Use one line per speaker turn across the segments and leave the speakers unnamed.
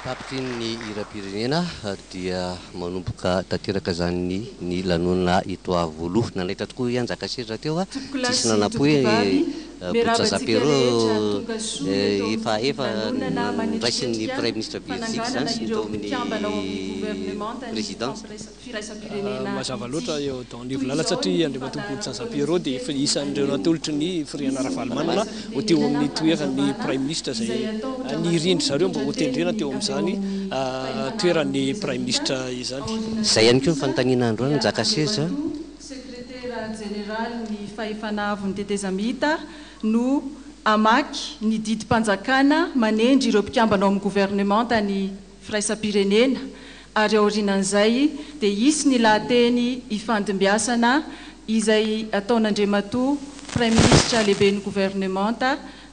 Tapitry ny hira-pirenena dia manomboka tanteraka zany ny lanonana itoa voaloha nanaitra tokoa ianjaka seza teo tsisy nanapoe Botsazapero efa raisin'ny Premier ministre Belgique zany sy tao amin'ny présidence.
Mazava loatra eo tao Nivolala satria Andriamatoa Botsazapero dia efa isan'ireo natolotry ny Firiana Ravalomanana ho teo amin'ny toeran'ny Premier ministre zay nirindry zareo mba ho tendrena teo amin'izany toeran'ny Premier ministre izany.
Zay ihany koa ny fanontaniana androany nizaka seza.
Sekretera général ny fahefanavy ny tetezamita no amaky ny didim-panjakana manendry ireo mpikambana amin'ny gouvernement tany firaisam-pirenena ary aorianan'izay dia isy ny lahateny ifandimbiasana izay ataon'Andriamatoa Premier ministre lehibe ny gouvernement,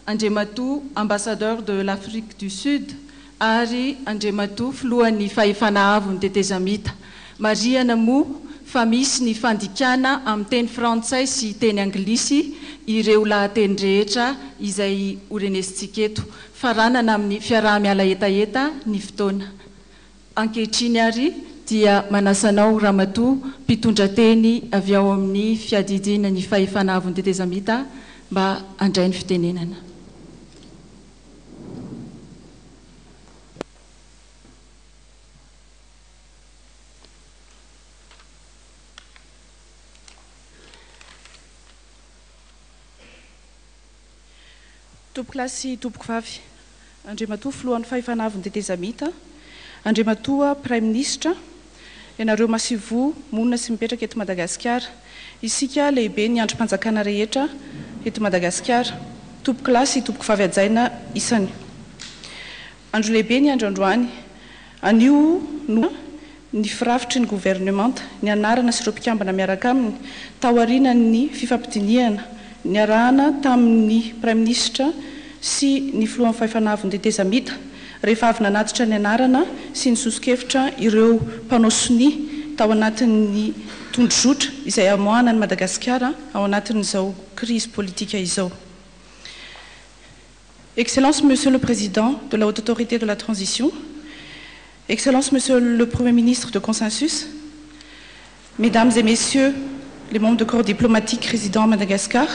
Andriamatoa ambassadeur de l'Afrique du Sud ary Andriamatoa filohan'ny fahefanavy ny tetezamita. Mariana moa fa misy ny fandikana amin'ny teny frantsay sy teny anglisy ireo lahateny rehetra izay orenesintsika eto. Faranana amin'ny fiaraha-miala etaeta ny fotoana. Ankehitriny ary dia manasanao Ramatoa mpitondra teny avy ao amin'ny fiadidiana ny fahefanavy ny tetezamita mba handray ny fitenenana.
Tompoko lahy sy tompoko vavy, Andriamatoa filohan'ny fahefanavy ny tetezamita, Andriamatoa Premier ministre, ianareo masivo monina sy mipetraka eto Madagasikara, isika lehibe ny androm-panjakana rehetra eto Madagasikara, tompoko lahy sy tompoko vavy hajaina isany. Andro lehibe ny andro androany, anio no ny firafitry ny gouvernement, ny anarana sy ireo mpikambana miaraka aminy, tao aorianan'ny fifampidiniana, ny arahana tamin'ny Premier ministre sy ny filohan'ny fahefanavy ny tetezamita rehefa avy nanatitra ny anarana sy ny sosokevitra ireo mpanao sonia tao anatin'ny tondrozotra izay amoahana ny Madagasikara ao anatin'izao crise politique izao. Excellence Monsieur le Président de la Haute Autorité de la Transition, Excellence Monsieur le Premier ministre de Consensus, Mesdames et Messieurs les membres de corps diplomatique résidant à Madagascar,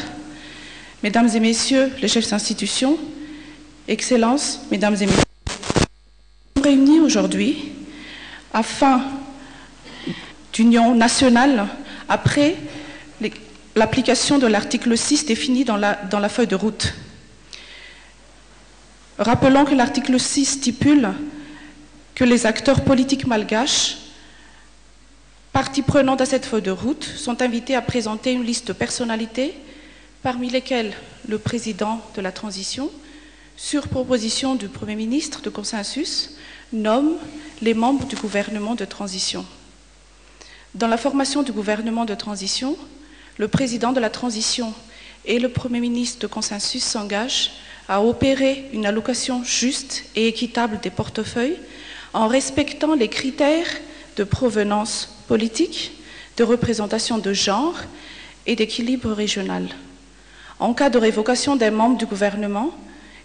Mesdames et Messieurs les chefs d'institution, Excellences, Mesdames et Messieurs, nous sommes réunis aujourd'hui afin d'union nationale après l'application de l'article 6 défini dans la feuille de route. Rappelons que l'article 6 stipule que les acteurs politiques malgaches, parties prenantes à cette feuille de route, sont invités à présenter une liste de personnalités, parmi lesquelles le président de la transition, sur proposition du Premier ministre de Consensus, nomme les membres du gouvernement de transition. Dans la formation du gouvernement de transition, le président de la transition et le Premier ministre de Consensus s'engagent à opérer une allocation juste et équitable des portefeuilles en respectant les critères de provenance politique, de représentation de genre et d'équilibre régional. En cas de révocation d'un membre du gouvernement,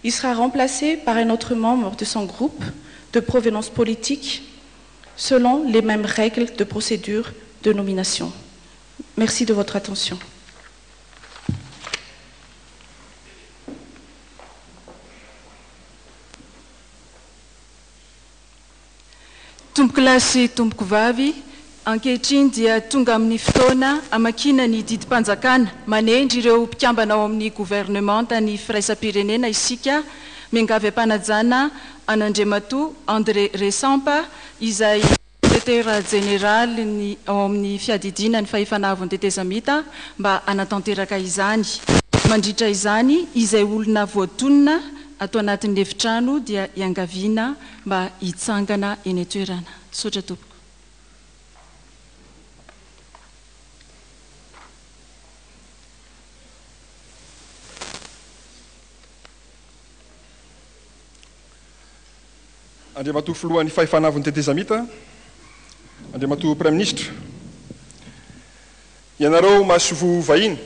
il sera remplacé par un autre membre de son groupe de provenance politique selon les mêmes règles de procédure de nomination. Merci de votre attention.
Tompoko lahy sy tompoko vavy, ankehitriny dia tonga amin'ny fotoana amakina ny didim-panjakana manendry ireo mpikambana ao amin'ny gouvernement tany firaisam-pirenena isika miangavy ampanajana an'Andriamatoa André Resampa izay sekretera général ao amin'ny fiadidiana ny fahefanavy ny tetezamita mba anatanteraka izany. Mandritra izany izay olona voatonona atao anatin'ny efitrano dia iangaviana mba hitsangana eny an-toerana. Sotra tompoko.
Andriamatoa filohan'ny fahefanavy ny tetezamita, Andriamatoa Premier ministre, ianareo masovo vahiny,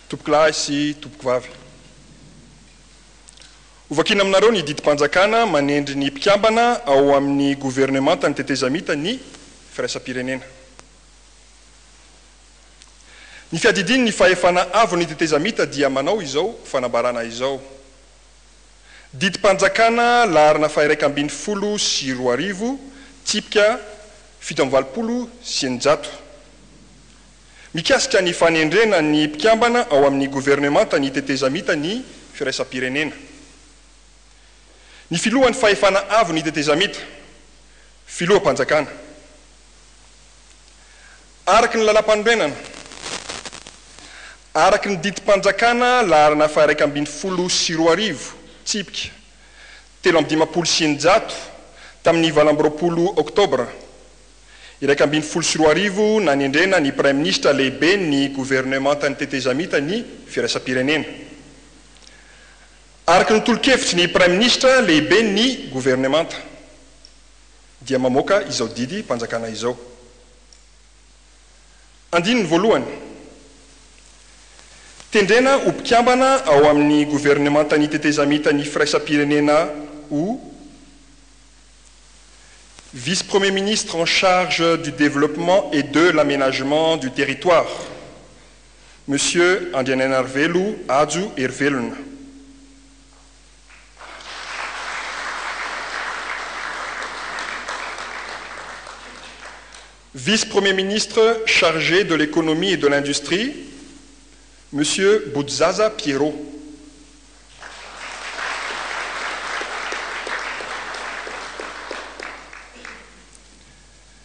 tompoko lahy sy tompoko vavy. Ovakina aminareo ny didim-panjakana manendry ny mpikambana ao amin'ny gouvernemanta ny tetezamita ny firaisam-pirenena. Ny fiadidiny ny fahefana avo ny tetezamita dia manao izao fanambarana izao. Didim-panjakana laharana faha 120 tsipika 720. Mikasika ny fanendrena ny mpikambana ao amin'ny gouvernemanta ny tetezamita ny firaisam-pirenena. Ny filohan'ny fahefana avo ny tetezamita, filoha-panjakana. Araky ny lalam-panorenana, araky ny didim-panjakana laharana faha 120 tsipika 350 tamin'ny 20 oktobra, 120 nanendrena ny Prime Ministre lehibe ny gouvernemanta ny tetezamita ny firaisam-pirenena. Araky ny tolo-kevitsy ny Prime Ministre lehibe ny gouvernemanta dia mamoaka izao didy panjakana izao. Andininy voalohany, tendrena ho mpikambana ao amin'ny gouvernemanta ny tetezamita ny firaisam-pirenena ou vice-premier ministre en charge du développement et de l'aménagement du territoire, Monsieur Andianenarvelu Aju Ervelun. Vice-premier ministre chargé de l'économie et de l'industrie, Monsieur Boudzaza Piero.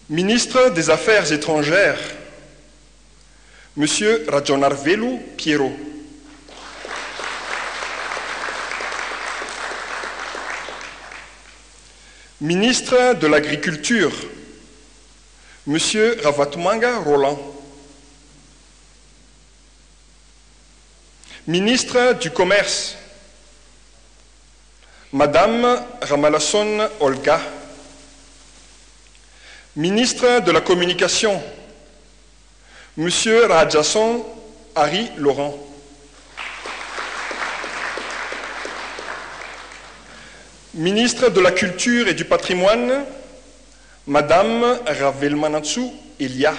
Ministre des Affaires étrangères, Monsieur Rajonarvelu Piero. Ministre de l'Agriculture, Monsieur Ravatumanga Roland. Ministre du Commerce, Madame Ramalasson Olga. Ministre de la Communication, Monsieur Rajason Harry Laurent. Ministre de la Culture et du Patrimoine, Madame Ravelmanatsu Elia.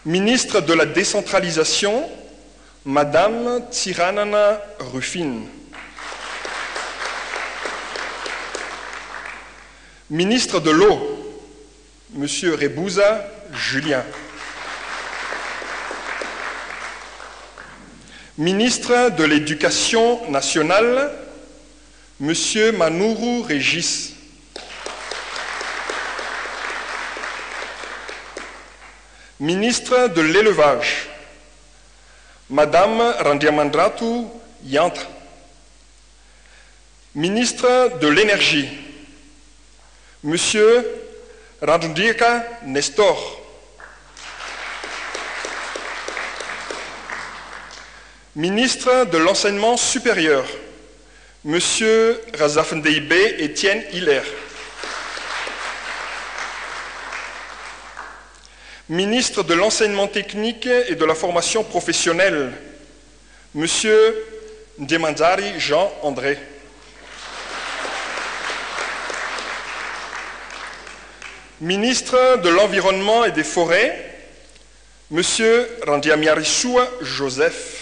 Ministre de la Décentralisation, Madame Tsiranana Rufin. Ministre de l'Eau, Monsieur Rebouza Julien. Ministre de l'Éducation nationale, Monsieur Manuru Régis. Ministre de l'Élevage, Madame Randiamandratu Yantra. Ministre de l'Énergie, Monsieur Randundika Nestor. Ministre de l'Enseignement supérieur, Monsieur Razafndeibe Étienne Hiller. Ministre de l'Enseignement technique et de la formation professionnelle, Monsieur Ndemandari Jean-André. Ministre de l'Environnement et des Forêts, Monsieur Randiamiarishua Joseph.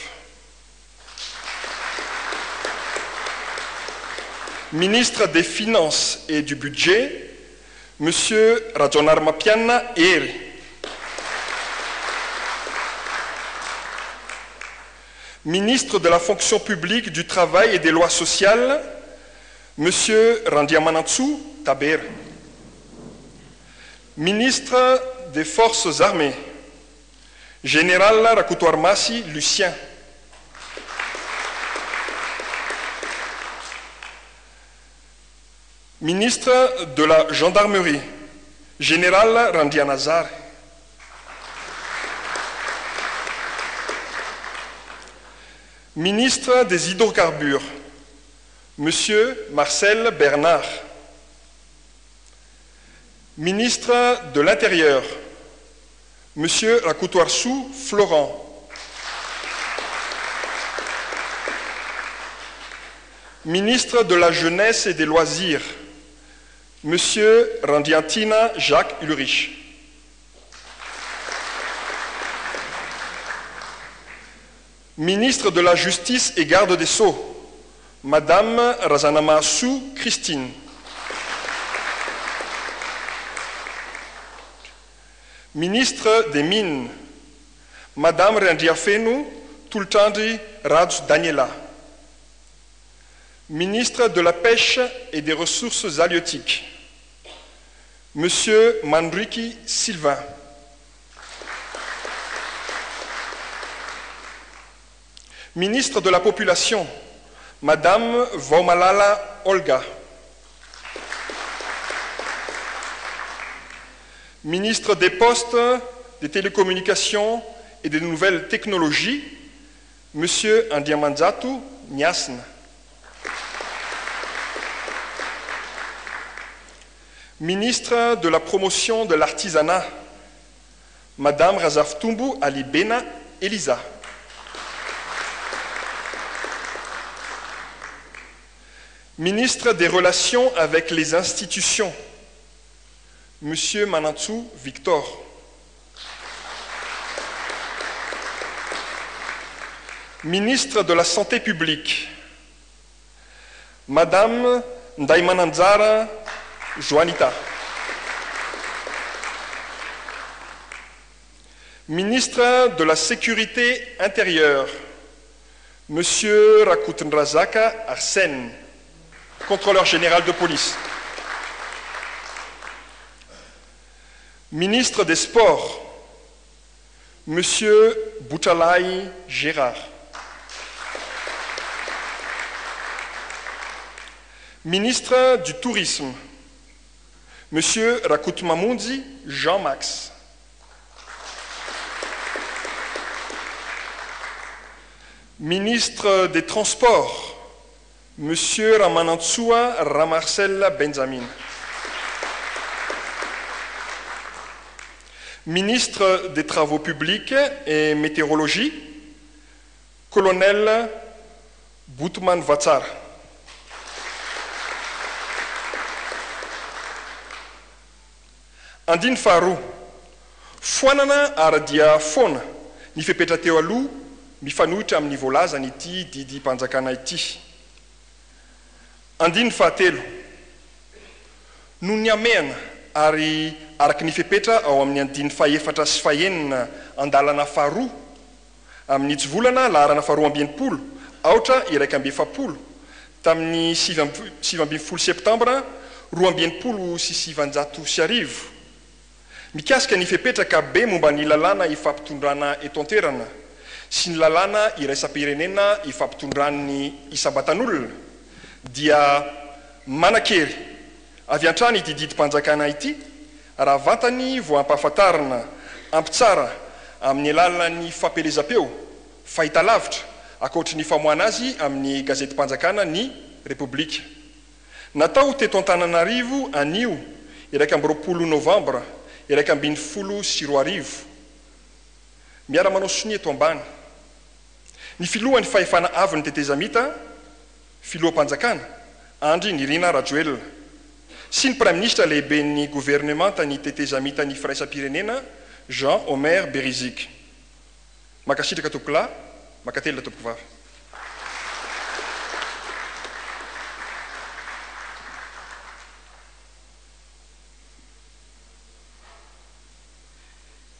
Ministre des Finances et du Budget, Monsieur Rajonarmapiana Eri. Ministre de la Fonction publique, du Travail et des Lois sociales, Monsieur Randiamanatsu Taber. Ministre des Forces armées, Général Rakutuarmasi Lucien. Ministre de la Gendarmerie, Général Randianazar. Ministre des Hydrocarbures, Monsieur Marcel Bernard. Ministre de l'Intérieur, Monsieur Rakutuarsu Florent. Ministre de la Jeunesse et des Loisirs, Monsieur Randiantina Jacques Ulrich. Ministre de la Justice et Garde des Sceaux, Madame Razanamassou Christine. Ministre des Mines, Madame Randiafenu Tultandri Raj Daniela. Ministre de la Pêche et des Ressources halieutiques, Monsieur Manriki Sylvain. Ministre de la Population, Madame Vomalala Olga. Ministre des Postes, des Télécommunications et des Nouvelles Technologies, Monsieur Andiamanzatu Nyasn. Ministre de la Promotion de l'Artisanat, Madame Razaftumbu Ali Bena Elisa. Ministre des Relations avec les institutions, Monsieur Manatsou Victor. Ministre de la Santé publique, Madame Ndaimananzara Joanita. Ministre de la Sécurité intérieure, Monsieur Rakutndrazaka Arsène, contrôleur général de police. Ministre des Sports, Monsieur Boutalai Gérard. Ministre du Tourisme, Monsieur Rakutmamundi Jean-Max. Ministre des Transports, Monsieur Ramanantsua Ramarcel Benjamin. Ministre des Travaux publics et Météorologie, Colonel Boutman Vatsar. Andine Farou, Foanana Aradia Fona, ni fepetateo aloha mifanohitra amin'ny voalazany ity didy mpanjakana ity. Andiny fahatelo, no ny amehana ary araky ny fepetra ao amin'ny andiny fahaefatra sy fahaenina andalana faharoa amin'ny tsy volana laharana faharoa ambienipolo aotra iraika amby efapolo tamin'ny 7 septambra 2025. Mikasika ny fepetraka be momba ny lalàna ifampitondrana eto an-toerana sy ny lalàna iraisam-pirenena ifampitondrany isam-batan'olona dia manakery avy antrany dididi-mpanjakana ity raha vantany vo ampahafantarana ampitsara amin'ny alalan'ny fampelezam-peo fahita lavitra akoatry ny famoahana azy amin'ny gazety-mpanjakana ny Republika. Natao teto Antananarivo anio iraika amby 20 novambra iraika amby 10 miara manao sonia eto ambany. Ny filohan'ny fahefana avy ny tetezamita filoham-panjakana Andry Nirina Rajoelina sy ny praministra lehibe ny gouvernemanta ny tetezamita ny firaisam-pirenena Jean Omer Berizik. Makasitraka tompoko lahy, makatelina tompoko vavy.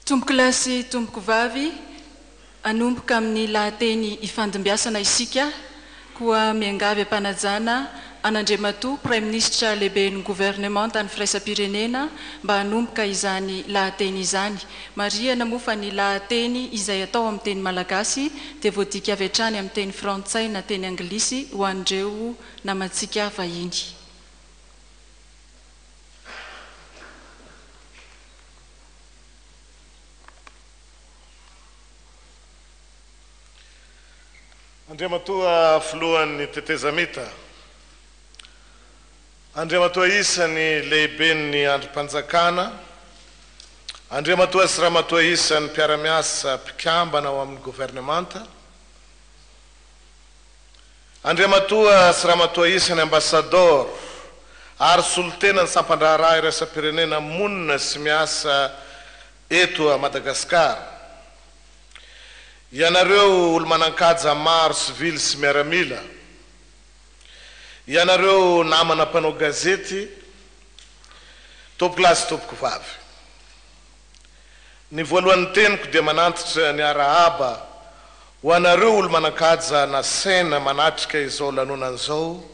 Tompoko lahy sy tompoko vavy, anomboka amin'ny lahateny ifandimbiasana isika koa miangavy ampanajana Anandriamatoa praiminisitra lehibe ny gouvernement tany firaisam-pirenena mba hanomboka izany lahateny izany. Mariana mofa ny lahateny izay atao amin'ny teny malagasy dia voadika avy hatrany amin'ny teny frantsay na teny anglisy ho an'ireo namantsika vahiny.
Andriamatoa filohan'ny tetezamita, Andriamatoa isan'ny lehiben'ny andrim-panjakana, Andriamatoa sy Ramatoa isan'ny mpiara-miasa mpikambana ao amin'ny gouvernemanta, Andriamatoa sy Ramatoa isany ambassador ary solotena ny sampandraharaha iraisam-pirenena monina sy miasa eto a Madagasikara. Ianareo olo manan-kaja maro sivily sy miaramila. Ianareo namana mpanao gazety, tompoko lahy sy tompoko vavy. Ny voalohany teniko dia manantitra ny arahaba ho anareo olo manan-kaja na saina manatrika izao lanonan'izao,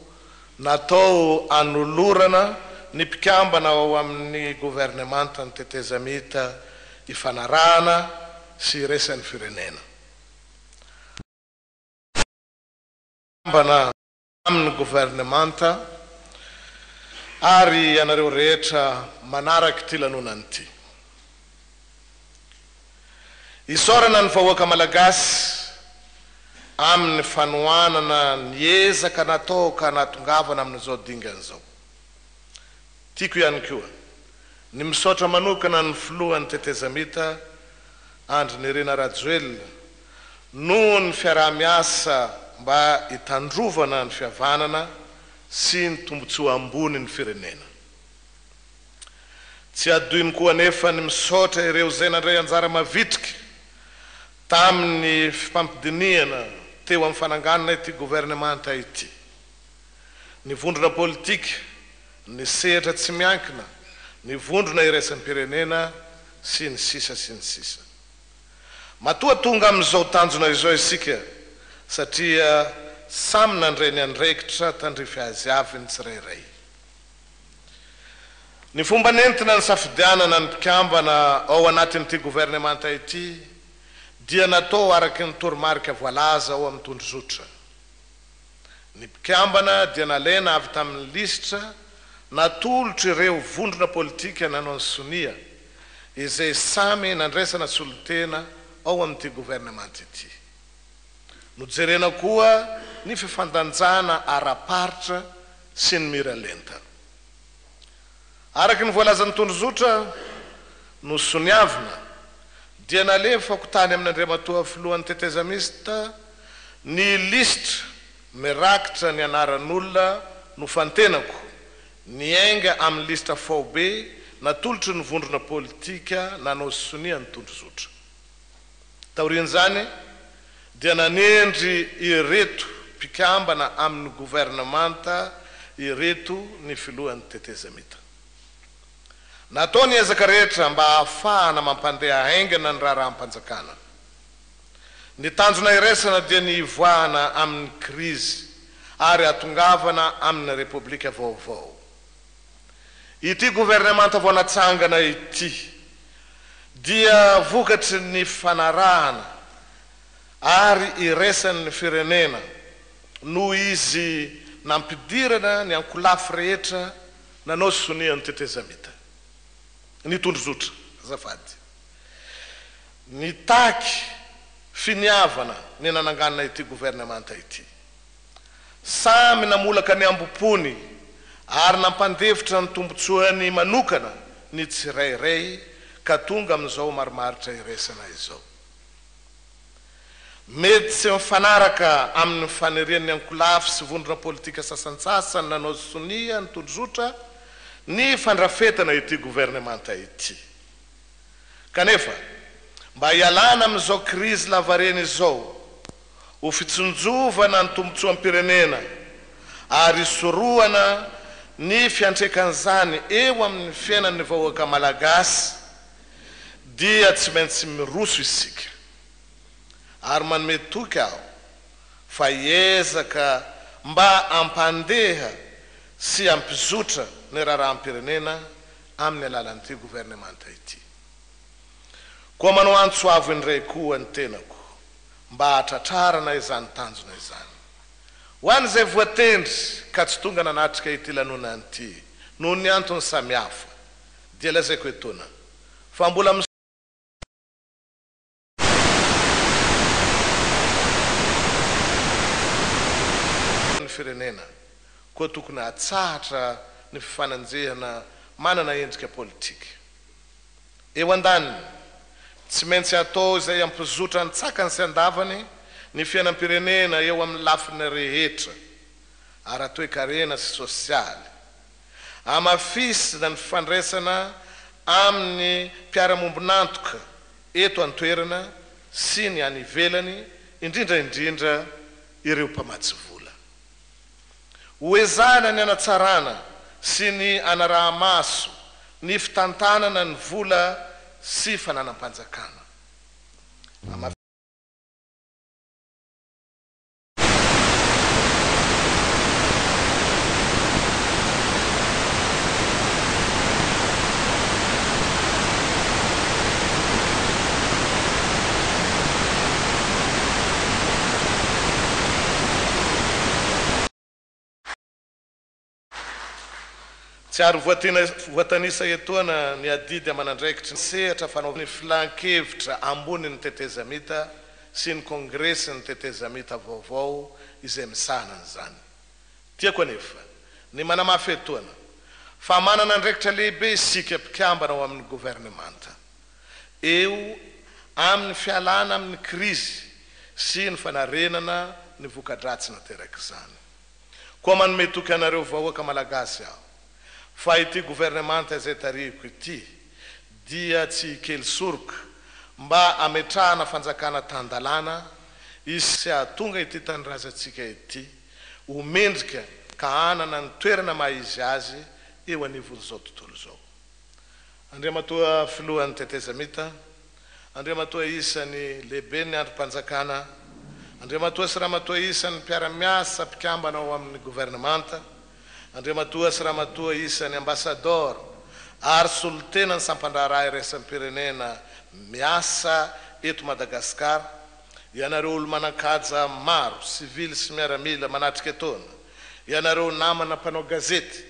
natao anolorana ny mpikambana ao amin'ny gouvernemanta ny tetezamita ifanarahana sy iresan'ny firenena. Mpikambana amin'ny gouvernemanta ary ianareo rehetra manaraky ty lanonany ty. Isorana ny vahoaka malagasy amin'ny fanoanana ny ezaka natao ka natongavana amin'izao dingan'izao. Tiako ihany koa ny misaotra manokana ny filohan'ny tetezamita Andry Nirina Rajoelina noho ny fiaraha-miasa mba hitandrovana ny fihavanana sy ny tombotsoa ambony ny firenena. Tsy adoiny koa nefa ny misaotra ireo zay nandray anjara mavitrika tamin'ny fifampidiniana teo amin'ny fananganana ity gouvernemanta ity. Ny vondrona politika, ny sehatra tsy miankina, ny vondrona iraisan'ny pirenena sy ny sisa sy ny sisa. Matoa tonga amin'izao tanjona izao isika satria samy nandray ny andraikitra tandrify azy avy ny tsirairay. Ny fomba nentina ny safidianana ny mpikambana ao anatin'ity gouvernemanta ity dia natao araky ny toromarika voalaza ao amin'ny tondrozotra. Ny mpikambana dia nalaina avy tamin'ny lisitra natolotra ireo vondrona politika nanao ny sonia izay samy nandraisana solotena ao amin'ity gouvernemanta ity. Nojerena koa ny fifandanjana ara-paritra sy ny miralenta. Araky ny voalazan'ny tondrozotra no soniavina dia nalefa kotany amin'ny Andriamatoa filohan'ny tetezamista ny lisitra mirakitra ny anaran'olona no fantenako ny ainga amin'ny lisitra faobe natolotry ny vondrona politika nanao sonia ny tondrozotra. Taorian'izany dia nanendry ireto mpikambana amin'ny gouvernemanta ireto ny filohan'ny tetezamita. Natao ny ezaka rehetra mba ahafahana mampandeha haingana ny raharaham-panjakana. Ny tanjona iraisana dia ny ivoahana amin'ny krizy ary atongavana amin'ny republika vaovao. Ity gouvernemanta vao natsangana ity dia vokatry ny fanarahana ary iraisan'ny firenena no izy nampidirana ny ankolafy rehetra nanao sonian'ny tetezamita. Ny tondrozotra azafady. Ny taky finiavana ny nananganana ity gouvernemanta ity. Samy namolaka ny ambopony ary nampandevitra ny tombotsoany manokana ny tsirairay ka tonga amin'izao marimaritra iraisana izao. Mety tsy mifanaraka amin'ny fanirian'ny ankolafy sy vondrona politika sasantsasany nanao sonia ny tondrozotra ny fandrafetana ity gouvernemanta ity. Kanefa mba hialana amin'izao krizy lavareny izao ho fitsonjovana ny tombotsoam-pirenena ary isorohana ny fiantrekan'izany eo amin'ny fiainan'ny vahoaka malagasy dia tsy maintsy miroso isika ary manome toky aho fa hiezaka mba ampandeha sy ampizotra ny raharaham-pirenena amin'ny alalan'ity gouvernemanta ity. Koa manao antsoavo indray koa ny tenako mba hatratrarana izany tanjona izany. Ho an'izay voatendry ka tsy tonga nanatrika ity lanonany ity noho ny antony samihafa dia lazaiko etona fa mbola ny firenena koa tokony hatsahatra ny fifananjehana manana endrika politika. Eo andaniny tsy maintsy atao izay ampizotra ny tsakany sy andavany ny fiainam-pirenena eo amin'ny lafiny rehetra ary toe-karena sy sosialy amafisina ny fifandraisana amin'ny mpiara-mombonantoka eto an-toerana sy ny any ivelany indrindraindrindra ireo mpamatsy vola hoezana ny anatsarana sy ny anaraha-maso ny fitantanana ny vola sy fananam-panjakana tsy ary voatanisa etoana ny adidy amanandraikitra ny sehatra fanaovany filan-kevitra ambony ny tetezamita sy ny kongresy ny tetezamita vaovao izay misanany zany tiako anefa ny manamafy etoana fa manana andraikitra lehibe isika mpikambana ao amin'ny gouvernemanta eo amin'ny fialana amin'ny krizy sy ny fanarenana ny vokadratsy nateraka izany koa manome toky anareo vahoaka malagasy aho fa ity gouvernemanta izay tarihiko ity dia tsy kely soroka mba ametrahana fanjakana tandalana izy sy ahatonga ity tanindrazantsika ity homendrika ka anana ny toerana mahizy azy eo anivon'izao tontolo zao andriamatoa filohan'ny tetezamita andriamatoa isan'ny lehibe ny androm-panjakana andriamatoa sy ramatoa isan'ny mpiara-miasa mpikambana ao amin'ny gouvernemanta andriamatoa sy ramatoa isan'ny ambassador ary solotena ny sampandraraha iraisam-pirenena miasa eto Madagasikara ianareo olo manakaja maro sivily sy miaramila manatrika etoana ianareo namana mpanao gazety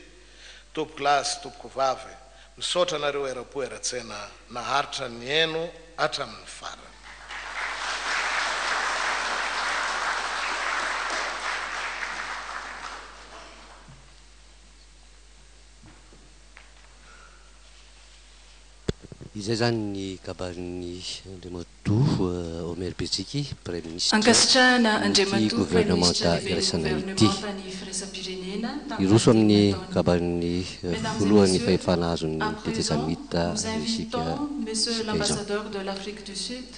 tompoko lahy sy tompoko vavy misaotra anareo era-po era-tsena naharitra ny eno hatramin'ny farany
izay zany ny kabarin'ny Andriamatoa Omer Beziky Prime Ministre
ankasitrahana Andriamatoa
gouvernemanta iraisana ity iroso amin'ny kabarin'ny voalohany fahefana azon'ny tetezamita isika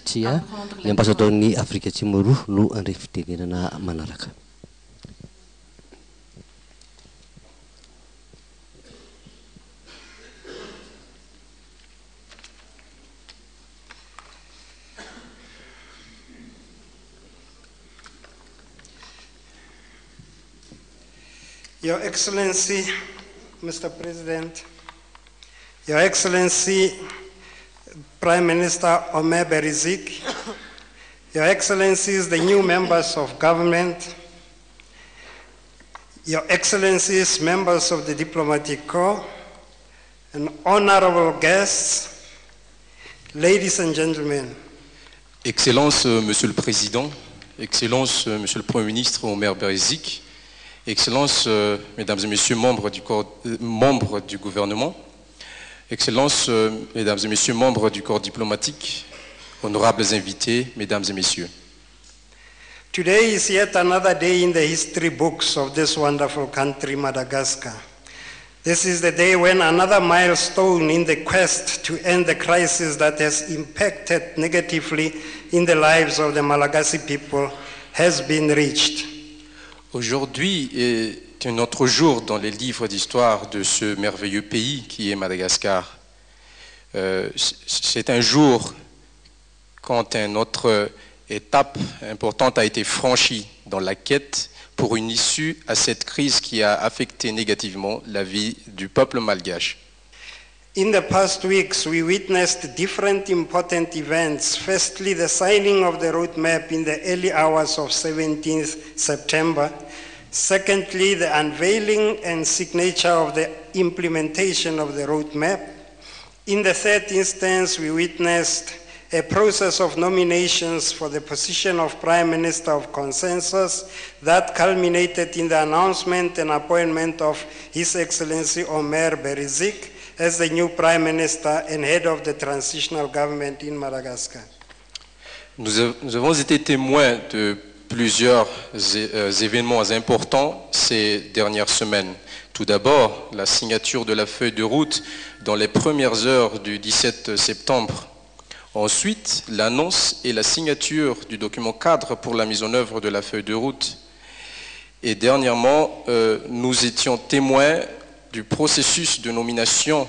tia ny ambassadeur-ny Afrika Atsimo roa no andray fitenenana manaraka.
Your Excellency, Mr. President, Your Excellency, Prime Minister Omer Beziky, Your Excellencies, the new members of government, Your Excellencies, members of the Diplomatic Corps, and honorable guests, ladies and gentlemen.
Excellence, Monsieur le Président, Excellence, Monsieur le Premier ministre Omer Beziky, Excellences, Mesdames et Messieurs, membres du gouvernement, Excellences, Mesdames et Messieurs, membres du corps diplomatique, honorables invités, Mesdames et Messieurs.
Today is yet another day in the history books of this wonderful country, Madagascar. This is the day when another milestone in the quest to end the crisis that has impacted negatively in the lives of the Malagasy people has been reached.
Aujourd'hui est un autre jour dans les livres d'histoire de ce merveilleux pays qui est Madagascar. C'est un jour quand une autre étape importante a été franchie dans la quête pour une issue à cette crise qui a affecté négativement la vie du peuple malgache.
In the past weeks, we witnessed different important events. Firstly, the signing of the roadmap in the early hours of 17th September. Secondly, the unveiling and signature of the implementation of the roadmap. In the third instance, we witnessed a process of nominations for the position of Prime Minister of Consensus that culminated in the announcement and appointment of His Excellency Omer Beziky as the new Prime Minister and head of the transitional government in Madagascar.
Nous avons été témoins de plusieurs événements importants ces dernières semaines. Tout d'abord, la signature de la feuille de route dans les premières heures du 17 septembre. Ensuite, l'annonce et la signature du document cadre pour la mise en œuvre de la feuille de route. Et dernièrement, nous étions témoins du processus de nomination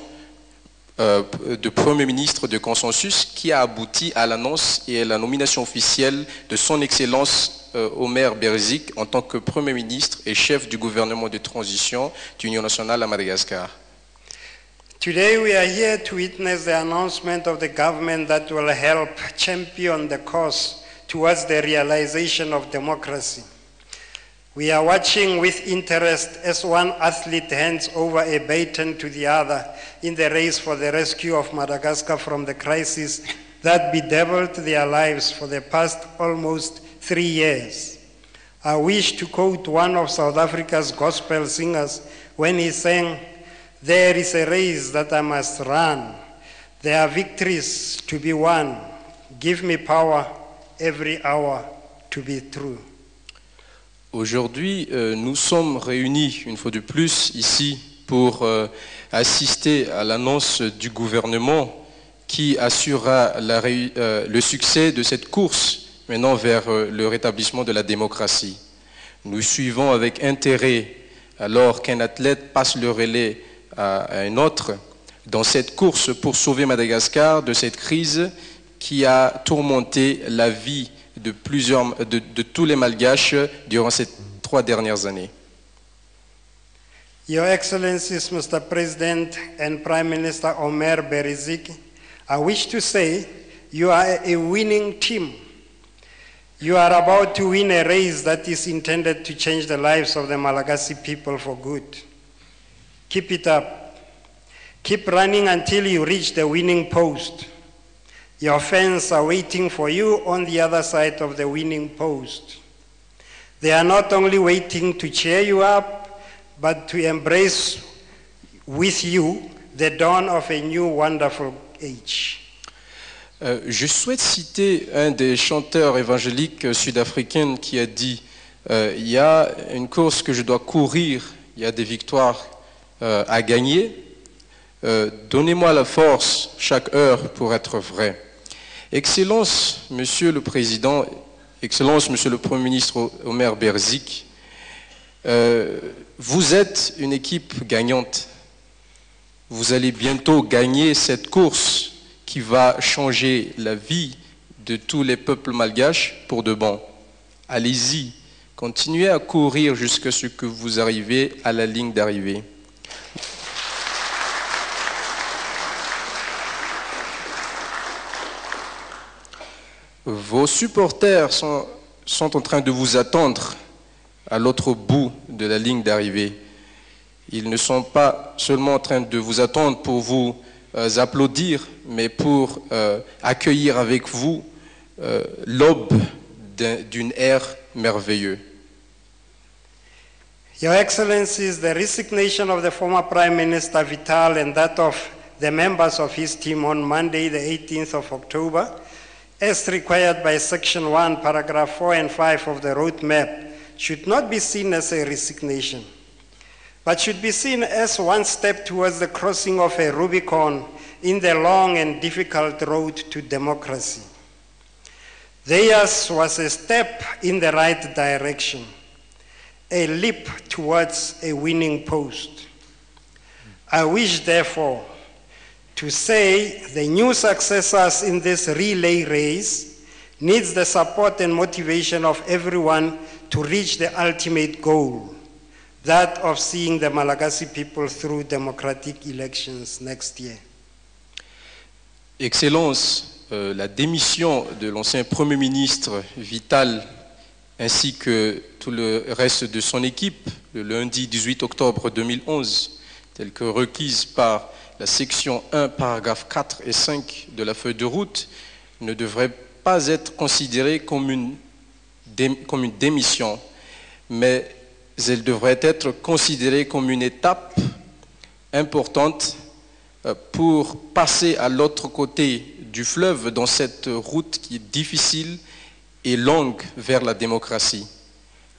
de Premier ministre de consensus qui a abouti à l'annonce et à la nomination officielle de son Excellence Omer Berzik en tant que Premier ministre et chef du gouvernement de transition d'Union nationale à Madagascar.
Today we are here to witness the announcement of the government that will help champion the cause towards the realization of democracy. We are watching with interest as one athlete hands over a baton to the other in the race for the rescue of Madagascar from the crisis that bedeviled their lives for the past almost 3 years. I wish to quote one of South Africa's gospel singers when he sang, "There is a race that I must run. There are victories to be won. Give me power every hour to be true."
Aujourd'hui, nous sommes réunis une fois de plus ici pour assister à l'annonce du gouvernement qui assurera le succès de cette course maintenant vers le rétablissement de la démocratie. Nous suivons avec intérêt alors qu'un athlète passe le relais à un autre dans cette course pour sauver Madagascar de cette crise qui a tourmenté la vie de tous les Malgaches durant ces 3 dernières années.
Your Excellencies, Mr. President and Prime Minister Omer Berzik, I wish to say you are a winning team. You are about to win a race that is intended to change the lives of the Malagasy people for good. Keep it up. Keep running until you reach the winning post. Your fans are waiting for you on the other side of the winning post. They are not only waiting to cheer you up, but to embrace with you the dawn of a new wonderful age.
Je souhaite citer un des chanteurs évangéliques sud-africains qui a dit il y a une course que je dois courir, il y a des victoires à gagner. Donnez-moi la force chaque heure pour être vrai. Excellence, Monsieur le Président, Excellence, Monsieur le Premier ministre Omer Berzik, vous êtes une équipe gagnante. Vous allez bientôt gagner cette course qui va changer la vie de tous les peuples malgaches pour de bon. Allez-y, continuez à courir jusqu'à ce que vous arrivez à la ligne d'arrivée. Vos supporters sont en train de vous attendre à l'autre bout de la ligne d'arrivée. Ils ne sont pas seulement en train de vous attendre pour vous applaudir, mais pour accueillir avec vous l'aube d'une ère merveilleuse.
Your Excellencies, the resignation of the former Prime Minister Vital and that of the members of his team on Monday, the 18th of October, as required by Section 1, Paragraph 4 and 5 of the roadmap, should not be seen as a resignation, but should be seen as one step towards the crossing of a Rubicon in the long and difficult road to democracy. Theirs was a step in the right direction, a leap towards a winning post. I wish, therefore, to say the new successors in this relay race needs the support and motivation of everyone to reach the ultimate goal, that of seeing the Malagasy people through democratic elections next year.
Excellence, la démission de l'ancien Premier ministre Vital ainsi que tout le reste de son équipe le lundi 18 octobre 2011, telle que requise par la section 1, paragraphes 4 et 5 de la feuille de route, ne devrait pas être considérée comme une démission, mais elle devrait être considérée comme une étape importante pour passer à l'autre côté du fleuve dans cette route qui est difficile et longue vers la démocratie.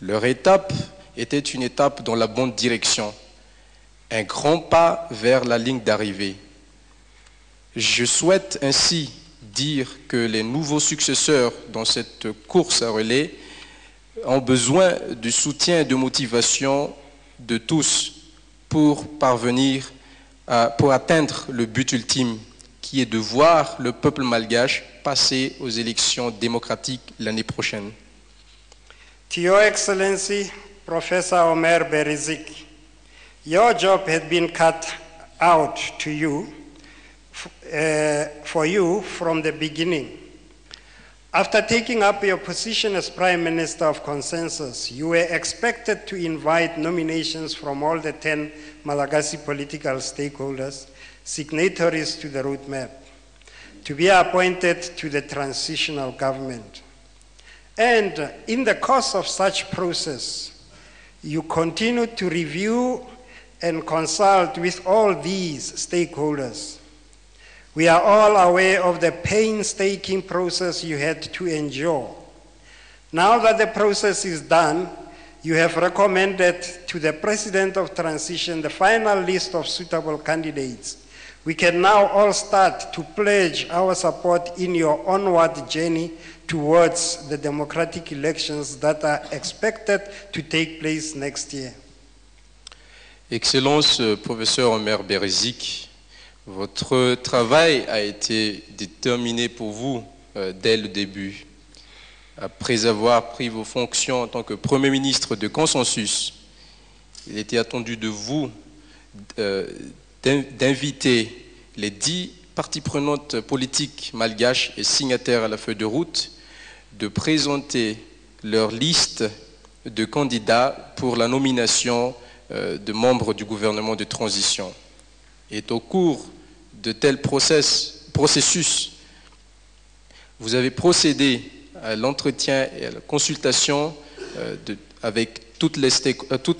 Leur étape était une étape dans la bonne direction, un grand pas vers la ligne d'arrivée. Je souhaite ainsi dire que les nouveaux successeurs dans cette course à relais ont besoin du soutien et de motivation de tous pour parvenir pour atteindre le but ultime, qui est de voir le peuple malgache passer aux élections démocratiques l'année prochaine.
To Your Excellency, Professor Omer Berizik, your job had been cut out to you, for you from the beginning. After taking up your position as Prime Minister of Consensus, you were expected to invite nominations from all the 10 Malagasy political stakeholders, signatories to the roadmap, to be appointed to the transitional government. And in the course of such process, you continued to review and consult with all these stakeholders. We are all aware of the painstaking process you had to endure. Now that the process is done, you have recommended to the President of Transition the final list of suitable candidates. We can now all start to pledge our support in your onward journey towards the democratic elections that are expected to take place next year.
Excellence, professeur Omer Berizik, votre travail a été déterminé pour vous dès le début. Après avoir pris vos fonctions en tant que Premier ministre de Consensus, il était attendu de vous d'inviter les 10 parties prenantes politiques malgaches et signataires à la feuille de route de présenter leur liste de candidats pour la nomination de membres du gouvernement de transition. Et au cours de tels processus, vous avez procédé à l'entretien et à la consultation avec toutes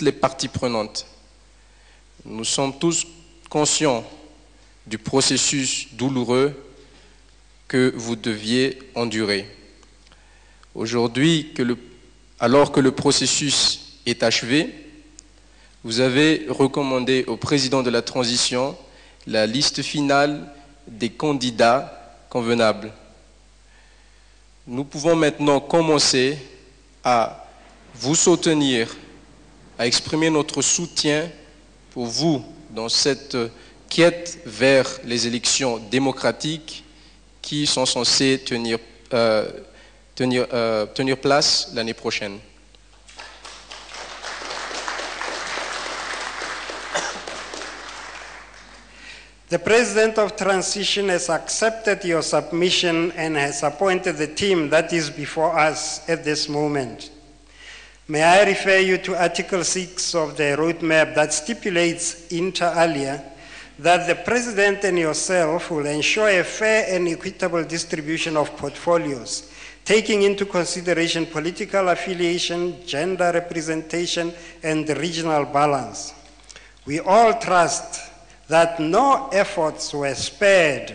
les parties prenantes. Nous sommes tous conscients du processus douloureux que vous deviez endurer. Aujourd'hui, alors que le processus est achevé, vous avez recommandé au président de la transition la liste finale des candidats convenables. Nous pouvons maintenant commencer à vous soutenir, à exprimer notre soutien pour vous dans cette quête vers les élections démocratiques qui sont censées tenir place l'année prochaine.
The President of Transition has accepted your submission and has appointed the team that is before us at this moment. May I refer you to Article 6 of the roadmap that stipulates inter alia that the President and yourself will ensure a fair and equitable distribution of portfolios, taking into consideration political affiliation, gender representation, and the regional balance. We all trust that no efforts were spared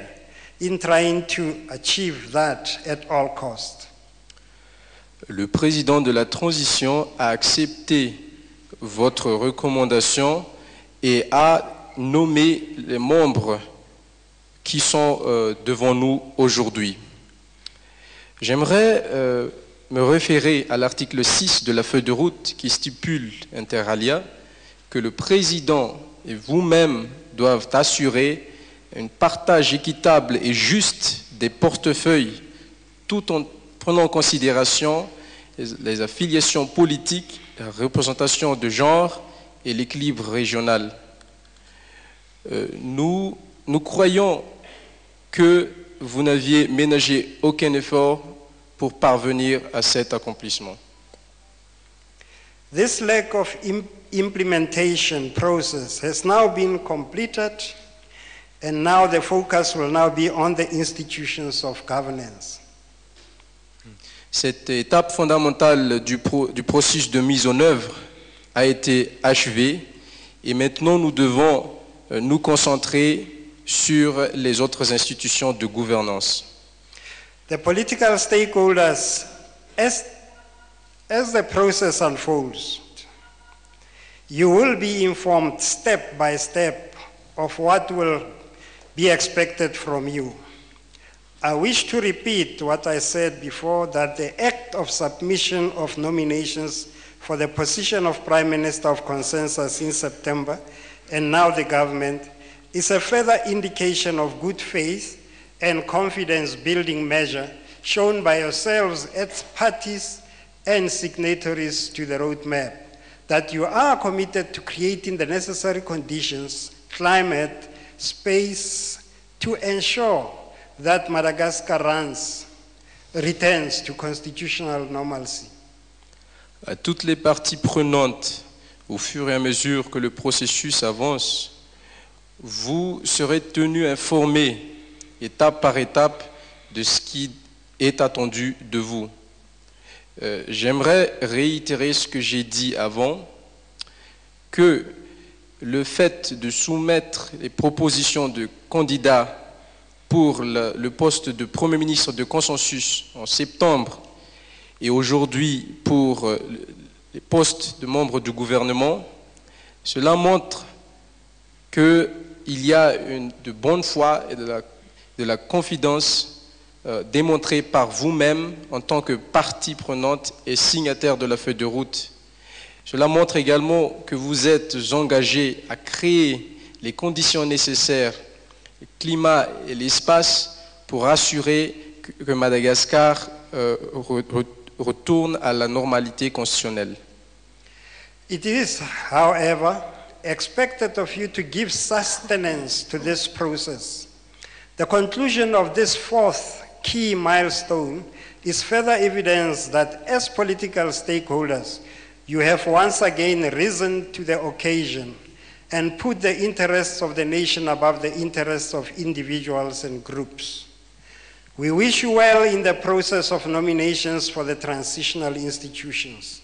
in trying to achieve that at all costs.
Le président de la transition a accepté votre recommandation et a nommé les membres qui sont devant nous aujourd'hui. J'aimerais me référer à l'article 6 de la feuille de route qui stipule, inter alia, que le président et vous-même doivent assurer un partage équitable et juste des portefeuilles, tout en prenant en considération les affiliations politiques, la représentation de genre et l'équilibre régional. Nous croyons que vous n'aviez ménagé aucun effort pour parvenir à cet accomplissement.
This lack of implementation process has now been completed, and now the focus will now be on the institutions of governance.
Cette étape fondamentale du processus de mise en œuvre a été achevée et maintenant nous devons nous concentrer sur les autres institutions de gouvernance.
The political stakeholders As the process unfolds, you will be informed step by step of what will be expected from you. I wish to repeat what I said before, that the act of submission of nominations for the position of Prime Minister of Consensus in September, and now the government, is a further indication of good faith and confidence-building measure shown by yourselves as parties and signatories to the roadmap, that you are committed to creating the necessary conditions, climate, space, to ensure that Madagascar returns to constitutional normalcy.
À toutes les parties prenantes, au fur et à mesure que le processus avance, vous serez tenus informés, étape par étape, de ce qui est attendu de vous. J'aimerais réitérer ce que j'ai dit avant, que le fait de soumettre les propositions de candidats pour le poste de Premier ministre de consensus en septembre et aujourd'hui pour les postes de membres du gouvernement, cela montre qu'il y a de bonne foi et de la confidence démontrée par vous-même en tant que partie prenante et signataire de la feuille de route. Cela montre également que vous êtes engagés à créer les conditions nécessaires, le climat et l'espace pour assurer que Madagascar retourne à la normalité constitutionnelle.
It is, however, expected of you to give sustenance to this process. The conclusion of this fourth key milestone is further evidence that as political stakeholders, you have once again risen to the occasion and put the interests of the nation above the interests of individuals and groups. We wish you well in the process of nominations for the transitional institutions.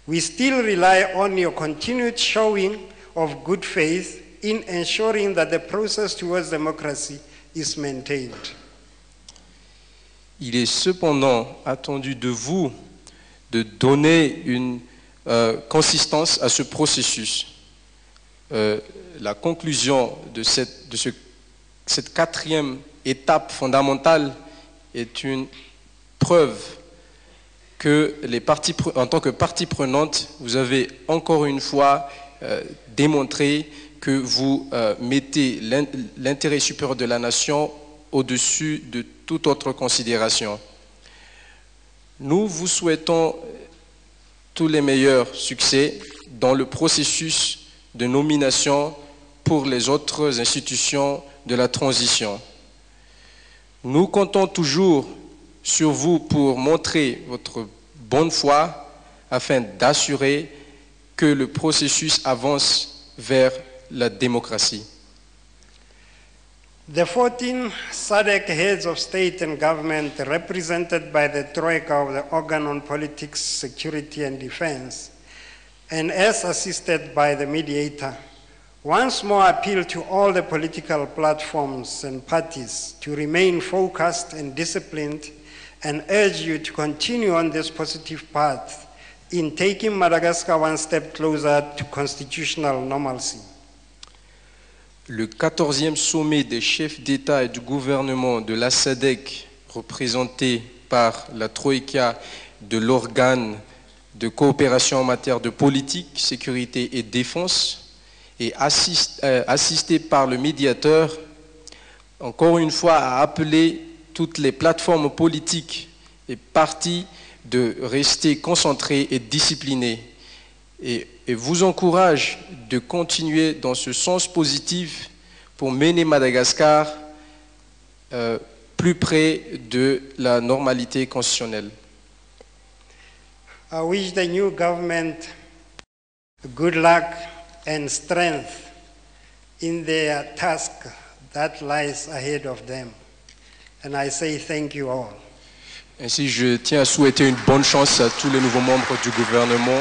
We still rely on your continued showing of good faith in ensuring that the process towards democracy is maintained.
Il est cependant attendu de vous de donner une consistance à ce processus. La conclusion de cette quatrième étape fondamentale est une preuve que en tant que partie prenante, vous avez encore une fois démontré que vous mettez l'intérêt supérieur de la nation au-dessus de toute autre considération. Nous vous souhaitons tous les meilleurs succès dans le processus de nomination pour les autres institutions de la transition. Nous comptons toujours sur vous pour montrer votre bonne foi afin d'assurer que le processus avance vers la démocratie.
The 14 SADC heads of state and government represented by the Troika of the Organ on Politics, Security and Defense, and as assisted by the mediator, once more appeal to all the political platforms and parties to remain focused and disciplined and urge you to continue on this positive path in taking Madagascar one step closer to constitutional normalcy.
Le 14e sommet des chefs d'État et du gouvernement de la SADC, représenté par la Troïka de l'organe de coopération en matière de politique, sécurité et défense, et assisté par le médiateur, encore une fois a appelé toutes les plateformes politiques et partis de rester concentrés et disciplinés, et vous encourage de continuer dans ce sens positif pour mener Madagascar plus près de la normalité constitutionnelle.
I wish the new government good luck and strength in their task that lies ahead of them. And I say thank you all.
Ainsi, je tiens à souhaiter une bonne chance à tous les nouveaux membres du gouvernement.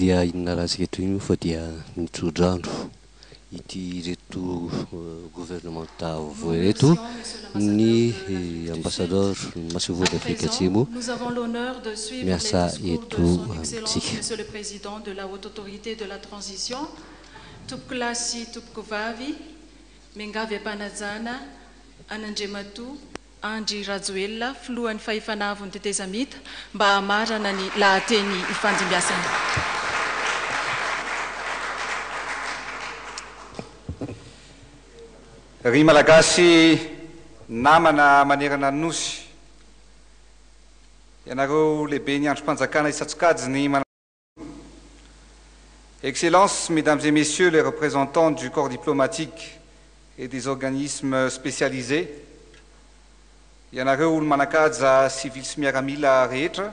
dia inona raha sika toy io fa dia nitrodrandro ity reto gouvernementa voa reto ny ambassadeur Massovo d'Afrique Atsimo miasa eto amitsika.
Monsieur le Président de la Haute Autorité de la Transition, Tupklasi Tupkovavi, Mengave Panazana, Anandjematu, Andry Rajoelina, filohan'ny fahifanavony tetezamita mba hamarana ny lahateny ifandimbiasana.
Ry malagasy namana manerana ny nosy, ianareo lehibe ny androm-panjakana isatsokajiny Excellences, Mesdames et Messieurs les représentants du corps diplomatique et des organismes spécialisés, ianareo olo manakaja civil sy miaramila rehetra,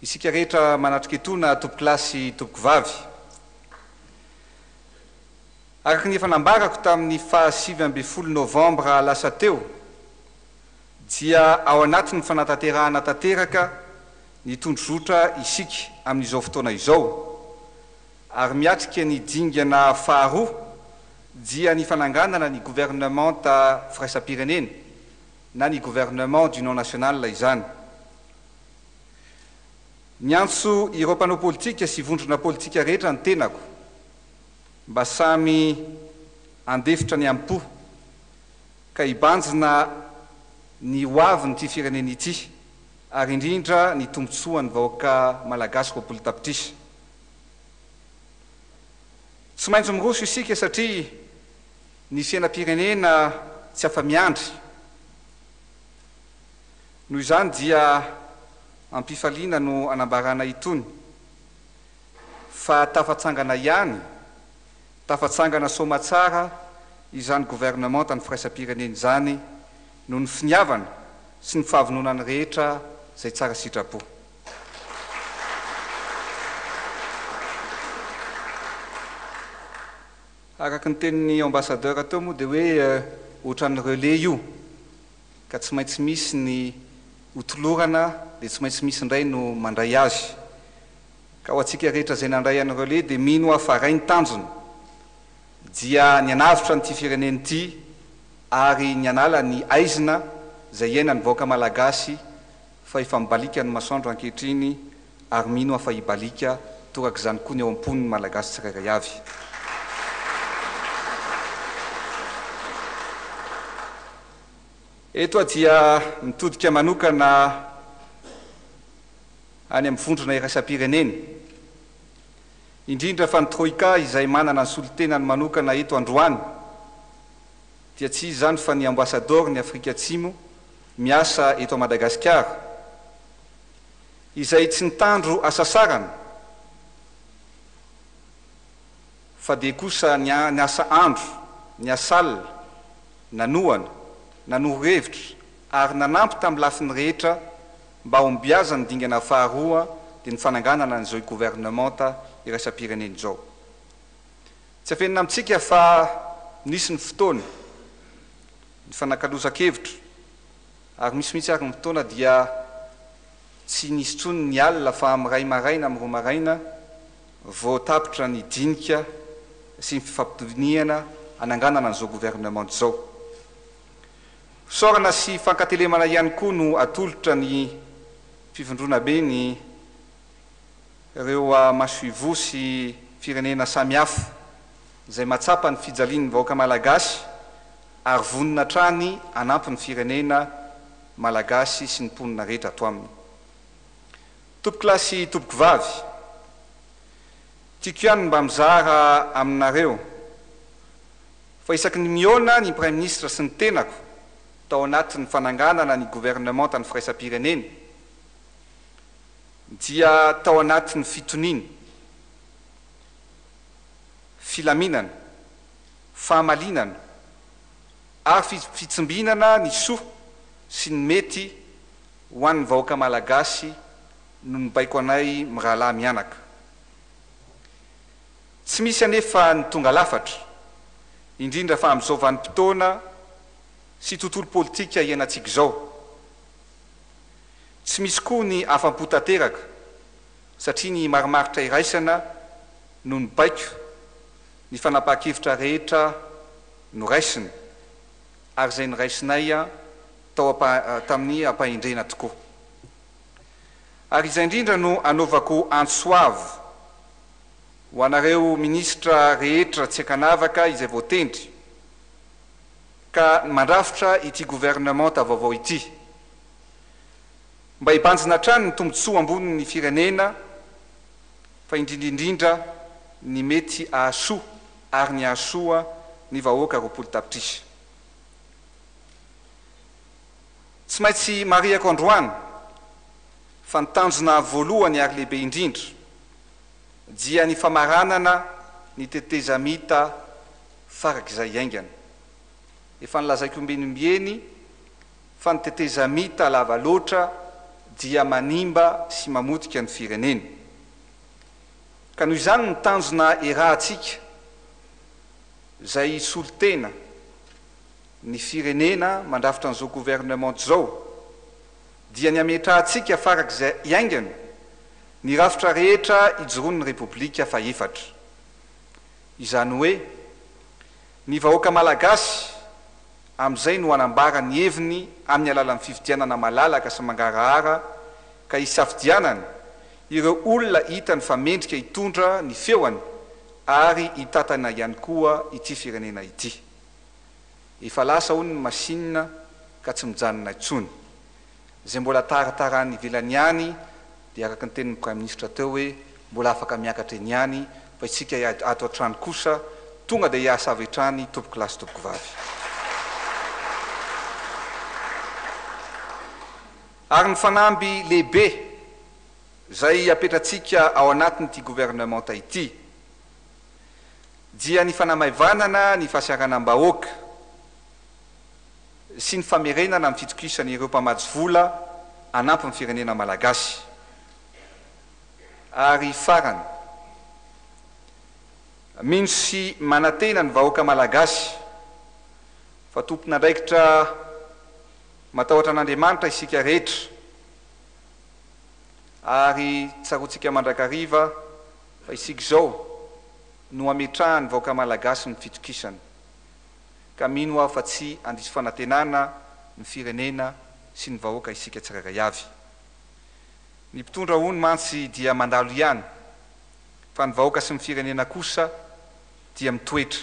isika rehetra manatrika etona tompokilasy tompokovavy. Araka ny efa nambarako tamin'ny faha-9 ambin'ny 10 novambra lasa teo, dia ao anatin'ny fanatanterahana tanteraka ny tondrozotra isika amin'izao fotoana izao, ary miatrika ny dingana faharoa dia ny fananganana ny gouvernementa firaisam-pirenena na ny gouvernement d'union nationale izany. Ny antso ireo mpanao politika sy vondrona politika rehetra ny tenako mba samy andefitra ny ampo ka hibanjina ny hoaviny ity firenena ity ary indrindra ny tombotsoa ny vahoaka malagasy roapolo tapitrisa. Tsy maintsy miroso isika satria ny fiainam-pirenena tsy afa-miandry. Noho izany dia ampifaliana no anambarana itony fa tafatsangana ihany, tafatsangana somatsara izany gouvernement tany firaisam-pirenena izany no ny finiavana sy ny fahavononany rehetra izay tsara sitrapo. Araka ny tenin'ny ambassadeur teo moa dia hoe ohatran'ny relais io ka tsy maintsy misy ny hotolorana dia tsy maintsy misy indray no mandray azy. Ka ho antsika rehetra izay nandray an'ny relais dia mino fa ray ny tanjony dia ny anavitra nyity firenena ity ary ny anala ny aizina izay iaina ny vahoaka malagasy fa efa mibalika ny masoandro ankehitriny ary mino fa hibalika toraka izany koa ny eo am-poniny malagasy tsirairay avy. Eto dia mitodika manokana any amin'ny vondrona iraisam-pirenena, indrindra fa ny troika izay manana ny solitenany manokana eto androany dia tsy izany fa ny ambassadeur ny Afrika Atsimo miasa eto a Madagasikara, izay tsy nitandro asasarana fa dia kosa ny asa andro, ny asalina, nanohana, nanoro-hevitra ary nanampy tamin'ny lafiny rehetra mba hombiaza ny dingana faharoa dia ny fananganana n'izao gouvernementa iraisam-pirenena izao. Tsy afenina amintsika fa nisy ny fotoana ny fanakalozan-kevitra ary misy mihitsy ary ny fotoana dia tsy nisy tsony ny alina fa amin'ny ray maraina amin'ny roa maraina vao tapitra ny dinika sy ny fifampitoniana ananganana n'izao gouvernement izao. Sorana sy fankatelemana ihany koa no atolotra ny fivondrona be ny ireo masoivo sy firenena samihafa izay matsapa ny fijalian'ny vahoaka malagasy ary vonina trany anampy ny firenena malagasy sy ny mponina rehetra ato aminy. Tompokilasy tompokovavy, tiako ihany mba mizara aminareo fa isaky ny miona ny Prime Ministre sy ny tenako tao anatin'ny fananganana ny gouvernement ny firaisam-pirenena dia tao anatin'ny fitoniana, filaminana, fahamalinana ary fitsimbinana ny soa sy ny mety ho an'ny vahoaka malagasy no mibaiko anay mirahalahy mianaka. Tsy misy anefa ny tonga lafatra, indrindra fa amin'izao vanim-potoana sy tontolo politika iainantsika izao. Tsy misy koa ny afam-po tanteraka satria ny marimaritra iraisana no ny baiko ny fanapaha-kevitra rehetra no raisiny ary izay ny raisinay tamin'ny ampahendrena tokoa. Ary izay indrindra no anaovako antsoavo ho anareo ministra rehetra tsy akanavaka izay voatendry ka mandrafitra ity gouvernemanta vaovao ity mba hibanjina trano ny tombontsoa ambony ny firenena fa indrindrindrindra ny mety ahasoa ary ny ahasoa ny vahoaka roapolo tapitrisa. Tsy maintsy mariako androany fa ny tanjona voalohany ary lehibe indrindra dia ny famaranana ny tetezamita farak'izay aingana. Efa nilazaiko ombenimbieny fa ny tetezamita lava loatra dia manimba sy mamotika ny firenena. Ka noho izany ny tanjona erahantsika izay solotena ny firenena mandrafitra an'izao gouvernement zao dia ny ametrahantsika farak'izay iaingana ny rafitra rehetra ijoroan'ny repoblika faefatra. Izany hoe ny vahoaka malagasy amin'izay no anambara ny heviny amin'ny alalan'ny fifidianana malalaka sy mangarahara ka hisafidianana ireo olona hitany fa mendrika hitondra ny feoany ary hitatana ihany koa ity firenena ity. Efa lasa hono ny masinina ka tsy mijanona intsony. Izay mbola taratarany ivelany ihany dia araka ny tenin'ny Prime Ministre teo hoe mbola afaka miakatra eny ihany fa isika ato an-trano kosa tonga dia hiasa avy hatrany tompoko lahy sy tompoko vavy. Ary ny fanamby lehibe izay apetratsika ao anatin'ity gouvernemanta ity dia ny fanamaivana ny fahasiaranam-bahoaka sy ny famerenana amin'ny fitokisana ireo mpamatsy vola anampy ny firenena malagasy. Ary farany mino sy manantena ny vahoaka malagasy fa tompon'andraikitra matahotra an'Andriamanitra isika rehetra ary tsaroantsika mandrakariva fa isika izao no ametrahany vahoaka malagasy ny fitokisana ka mino aho fa tsy andisy fanantenana ny firenena sy ny vahoaka isika tsirairay avy. Ny mpitondra hono mantsy dia mandalo ihany fa ny vahoaka sy ny firenena kosa dia mitoetra.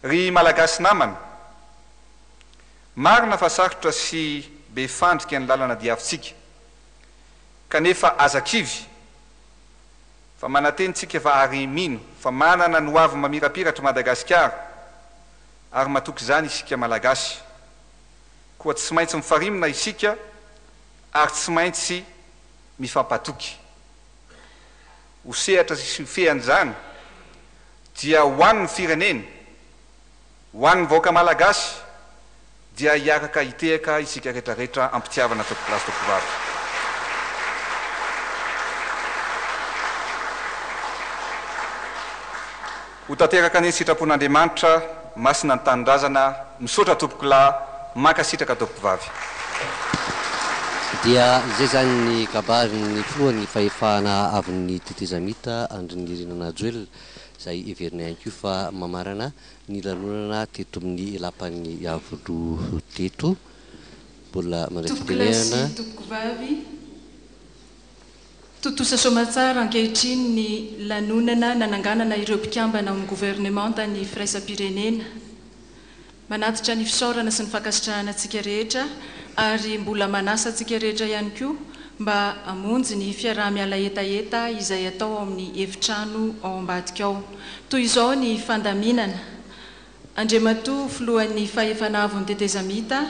Ry malagasy namana, marina fa sarotra sy be fandrika ny lalana diavintsika kanefa azakivy fa manatenitsika fa ary mino fa manana no avy mamirapiratra Madagasikara ary matoky izany isika malagasy koa tsy maintsy mifarimina isika ary tsy maintsy mifampatoky. Hosehatra sy fean'izany dia hoan'ny firenena, hoan'ny vahoaka malagasy dia hiaraka hitehaka isika rehetrarehetra ampitiavana tompoko lahy sy tompoko vavy. Ho tanteraka ny sitrapon'Andriamanitra masina ny tanindrazana misaotra tompoko lahy mankasitraka tompoko vavy.
Dia izay zany ny kabary ny filohan'ny fahefahana avin'ny tetezamita andrin'ny renana joel izay heverinay ihany koa fa mamarana ny lanonana teto amin'ny lapan'ny avolo teto mbola mandray-fitenenana
tompoko vavy totosa somatsara ankehitriny ny lanonana nananganana ireo mpikambana amin'ny gouvernemanta ny firaisam-pirenena manatitra ny fisaorana sy ny fankasitrahana antsika rehetra ary mbola manasa antsika rehetra ihany koa mba amonjy ny fiaraha-miala etaeta izay atao amin'ny efitrano ao ambadika ao. Toy izao ny fandaminana Andriamatoa filohan'ny fahefanavon'ny tetezamita